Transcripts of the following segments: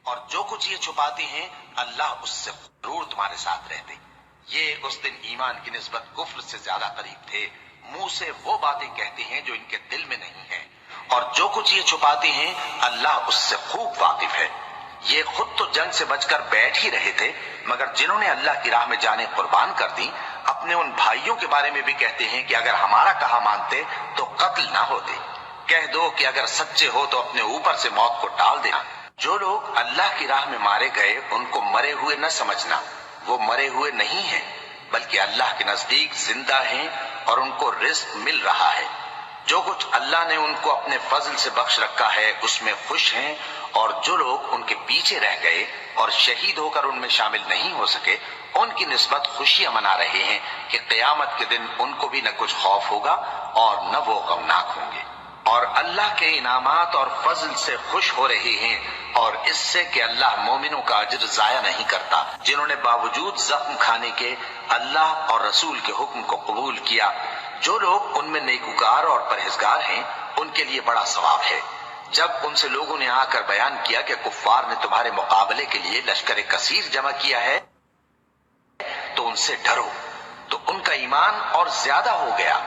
اور جو کچھ یہ چھپاتے ہیں اللہ اس سے ضرور تمہارے ساتھ رہتے۔ یہ اس دن ایمان کی نسبت کفر سے زیادہ قریب تھے، منہ سے وہ باتیں کہتے ہیں جو ان کے دل میں نہیں ہے، اور جو کچھ یہ چھپاتے ہیں اللہ اس سے خوب واقف ہے۔ یہ خود تو جنگ سے بچ کر بیٹھ ہی رہے تھے، مگر جنہوں نے اللہ کی راہ میں جانیں قربان کر دی، اپنے ان بھائیوں کے بارے میں بھی کہتے ہیں کہ اگر ہمارا کہا مانتے تو قتل نہ ہوتے۔ کہہ دو کہ اگر سچے ہو تو اپنے اوپر سے موت کو ٹال دینا۔ جو لوگ اللہ کی راہ میں مارے گئے ان کو مرے ہوئے نہ سمجھنا، وہ مرے ہوئے نہیں ہیں بلکہ اللہ کے نزدیک زندہ ہیں اور ان کو رزق مل رہا ہے۔ جو کچھ اللہ نے ان کو اپنے فضل سے بخش رکھا ہے اس میں خوش ہیں، اور جو لوگ ان کے پیچھے رہ گئے اور شہید ہو کر ان میں شامل نہیں ہو سکے ان کی نسبت خوشیاں منا رہے ہیں کہ قیامت کے دن ان کو بھی نہ کچھ خوف ہوگا اور نہ وہ غمناک ہوں گے، اور اللہ کے انعامات اور فضل سے خوش ہو رہے ہیں، اور اس سے کہ اللہ مومنوں کا اجر ضائع نہیں کرتا۔ جنہوں نے باوجود زخم کھانے کے اللہ اور رسول کے حکم کو قبول کیا، جو لوگ ان میں نیکوکار اور پرہیزگار ہیں ان کے لیے بڑا ثواب ہے۔ جب ان سے لوگوں نے آ کر بیان کیا کہ کفار نے تمہارے مقابلے کے لیے لشکر کثیر جمع کیا ہے تو ان سے ڈرو، تو ان کا ایمان اور زیادہ ہو گیا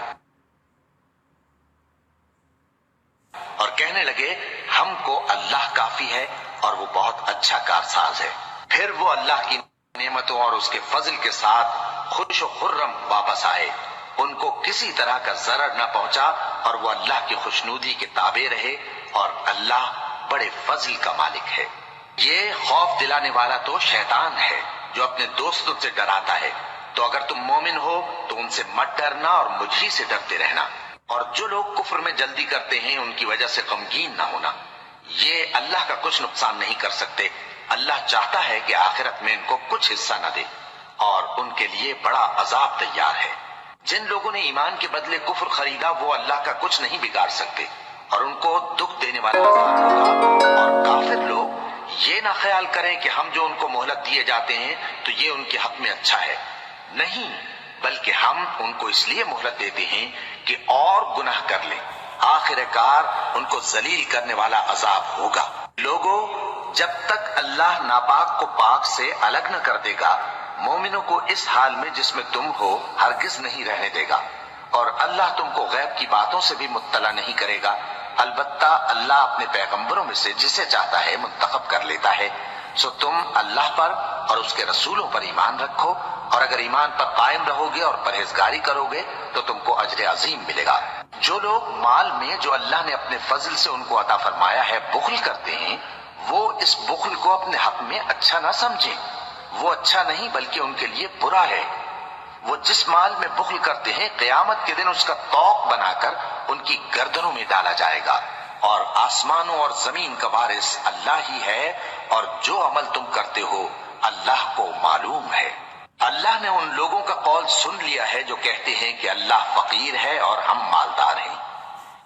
اور کہنے لگے ہم کو اللہ کافی ہے اور وہ بہت اچھا کارساز ہے۔ پھر وہ اللہ کی نعمتوں اور اس کے فضل کے ساتھ خوش و خرم واپس آئے، ان کو کسی طرح کا ضرر نہ پہنچا اور وہ اللہ کی خوشنودی کے تابع رہے، اور اللہ بڑے فضل کا مالک ہے۔ یہ خوف دلانے والا تو شیطان ہے جو اپنے دوستوں سے ڈراتا ہے، تو اگر تم مومن ہو تو ان سے مت ڈرنا اور مجھ ہی سے ڈرتے رہنا، اور جو لوگ کفر میں جلدی کرتے ہیں ان کی وجہ سے غمگین نہ ہونا، یہ اللہ کا کچھ نقصان نہیں کر سکتے۔ اللہ چاہتا ہے کہ آخرت میں ان کو کچھ حصہ نہ دے، اور ان کے لیے بڑا عذاب تیار ہے۔ جن لوگوں نے ایمان کے بدلے کفر خریدا وہ اللہ کا کچھ نہیں بگاڑ سکتے، اور ان کو دکھ دینے والا عذاب ہوگا۔ اور کافر لوگ یہ نہ خیال کریں کہ ہم جو ان کو مہلت دیے جاتے ہیں تو یہ ان کے حق میں اچھا ہے، نہیں، بلکہ ہم ان کو اس لیے مہلت دیتے ہیں کہ اور گناہ کر لیں، آخر کار ان کو ذلیل کرنے والا عذاب ہوگا۔ لوگوں، جب تک اللہ ناپاک کو پاک سے الگ نہ کر دے گا مومنوں کو اس حال میں جس میں تم ہو ہرگز نہیں رہنے دے گا، اور اللہ تم کو غیب کی باتوں سے بھی مطلع نہیں کرے گا، البتہ اللہ اپنے پیغمبروں میں سے جسے چاہتا ہے منتخب کر لیتا ہے۔ سو تم اللہ پر اور اس کے رسولوں پر ایمان رکھو، اور اگر ایمان پر قائم رہو گے اور پرہیزگاری کرو گے تو تم کو اجر عظیم ملے گا۔ جو لوگ مال میں جو اللہ نے اپنے فضل سے ان کو عطا فرمایا ہے بخل کرتے ہیں، وہ اس بخل کو اپنے حق میں اچھا نہ سمجھیں، وہ اچھا نہیں بلکہ ان کے لیے برا ہے۔ وہ جس مال میں بخل کرتے ہیں قیامت کے دن اس کا طوق بنا کر ان کی گردنوں میں ڈالا جائے گا، اور آسمانوں اور زمین کا وارث اللہ ہی ہے، اور جو عمل تم کرتے ہو اللہ کو معلوم ہے۔ اللہ نے ان لوگوں کا قول سن لیا ہے جو کہتے ہیں کہ اللہ فقیر ہے اور ہم مالدار ہیں۔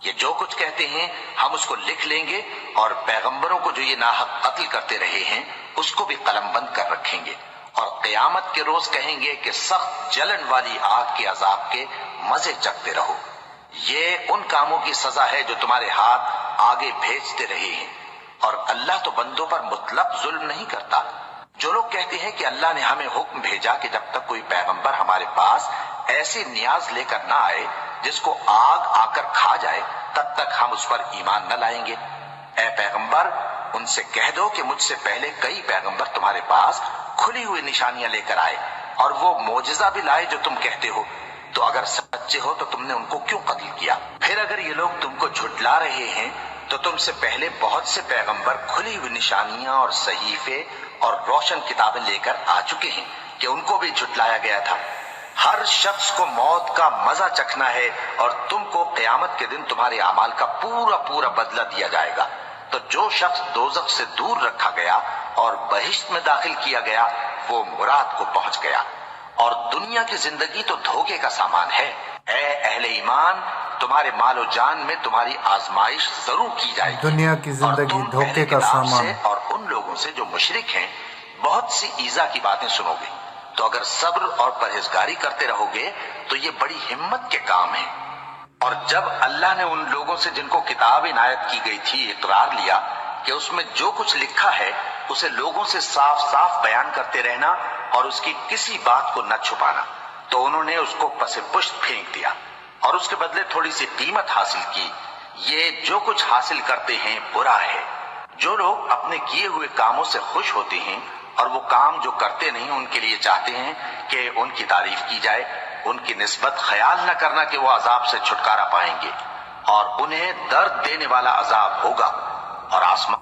یہ جو کچھ کہتے ہیں ہم اس کو لکھ لیں گے، اور پیغمبروں کو جو یہ ناحق قتل کرتے رہے ہیں اس کو بھی قلم بند کر رکھیں گے، اور قیامت کے روز کہیں گے کہ سخت جلن والی آگ کے عذاب کے مزے چکھتے رہو۔ یہ ان کاموں کی سزا ہے جو تمہارے ہاتھ آگے بھیجتے رہے ہیں، اور اللہ تو بندوں پر مطلق ظلم نہیں کرتا۔ جو لوگ کہتے ہیں کہ اللہ نے ہمیں حکم بھیجا کہ جب تک کوئی پیغمبر ہمارے پاس ایسی نیاز لے کر نہ آئے جس کو آگ آ کر کھا جائے تب تک ہم اس پر ایمان نہ لائیں گے، اے پیغمبر ان سے کہہ دو کہ مجھ سے پہلے کئی پیغمبر تمہارے پاس کھلی ہوئی نشانیاں لے کر آئے اور وہ معجزہ بھی لائے جو تم کہتے ہو، تو اگر سچے ہو تو تم نے ان کو کیوں قتل کیا؟ پھر اگر یہ لوگ تم کو جھٹلا رہے ہیں تو تم سے پہلے بہت سے پیغمبر کھلی ہوئی نشانیاں اور صحیفے اور روشن کتابیں لے کر آ چکے ہیں کہ ان کو بھی جھٹلایا گیا تھا۔ ہر شخص کو موت کا مزہ چکھنا ہے، اور تم کو قیامت کے دن تمہارے اعمال کا پورا پورا بدلہ دیا جائے گا۔ تو جو شخص دوزخ سے دور رکھا گیا اور بہشت میں داخل کیا گیا وہ مراد کو پہنچ گیا، اور دنیا کی زندگی تو دھوکے کا سامان ہے۔ اے اہل ایمان، تمہارے مال و جان میں تمہاری آزمائش ضرور کی جائے گی، دنیا کی زندگی اور تم دھوکے اہل کا کتاب سامان سے اور ان لوگوں سے جو مشرک ہیں بہت سی ایذا کی باتیں سنو گے، تو اگر صبر اور پرہیزگاری کرتے رہو گے تو یہ بڑی ہمت کے کام ہیں۔ اور جب اللہ نے ان لوگوں سے جن کو کتاب عنایت کی گئی تھی اقرار لیا کہ اس میں جو کچھ لکھا ہے اسے لوگوں سے صاف صاف بیان کرتے رہنا اور اس کی کسی بات کو نہ چھپانا۔ تو انہوں نے اس کو پس پشت پھینک دیا اور اس کے بدلے تھوڑی سی قیمت حاصل کی۔ یہ جو کچھ حاصل کرتے ہیں برا ہے۔ جو لوگ اپنے کیے ہوئے کاموں سے خوش ہوتے ہیں اور وہ کام جو کرتے نہیں ان کے لیے چاہتے ہیں کہ ان کی تعریف کی جائے، ان کی نسبت خیال نہ کرنا کہ وہ عذاب سے چھٹکارا پائیں گے، اور انہیں درد دینے والا عذاب ہوگا، اور آسمان